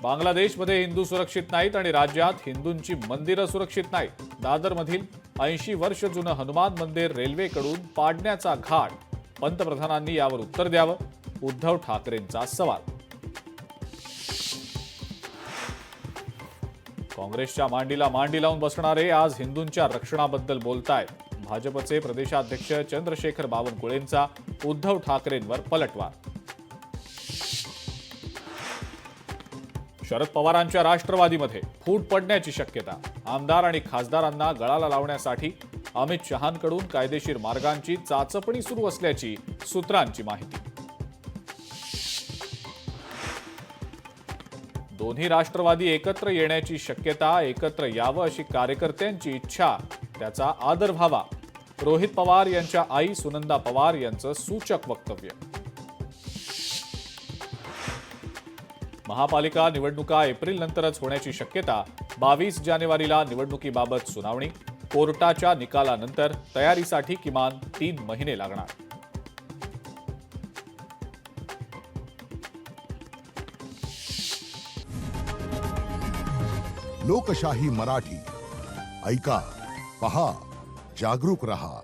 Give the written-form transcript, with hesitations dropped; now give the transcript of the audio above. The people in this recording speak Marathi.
बांगलादेशमध्ये हिंदू सुरक्षित नाहीत आणि राज्यात हिंदूंची मंदिरं सुरक्षित नाहीत. दादरमधील 80 वर्ष जुनं हनुमान मंदिर रेल्वेकडून पाडण्याचा घाट. पंतप्रधानांनी यावर उत्तर द्यावं. उद्धव ठाकरेंचा सवाल. काँग्रेसच्या मांडीला मांडी लावून बसणारे आज हिंदूंच्या रक्षणाबद्दल बोलतायत. भाजपचे प्रदेशाध्यक्ष चंद्रशेखर बावनकुळेंचा उद्धव ठाकरेंवर पलटवार. शरद पवारांच्या राष्ट्रवादीमध्ये फूट पडण्याची शक्यता. आमदार आणि खासदारांना गळाला लावण्यासाठी अमित शहांकडून कायदेशीर मार्गांची चाचपणी सुरू असल्याची सूत्रांची माहिती. दोन्ही राष्ट्रवादी एकत्र येण्याची शक्यता. एकत्र यावं अशी कार्यकर्त्यांची इच्छा, त्याचा आदर व्हावा. रोहित पवार यांच्या आई सुनंदा पवार यांचं सूचक वक्तव्य. महापालिका निवडणुका एप्रिल नंतरच होण्याची शक्यता. 22 जानेवारीला निवडणुकीबाबत सुनावणी. कोर्टाच्या निकालानंतर तयारीसाठी किमान 3 महिने लागणार. लोकशाही मराठी ऐका, पहा, जागरूक रहा.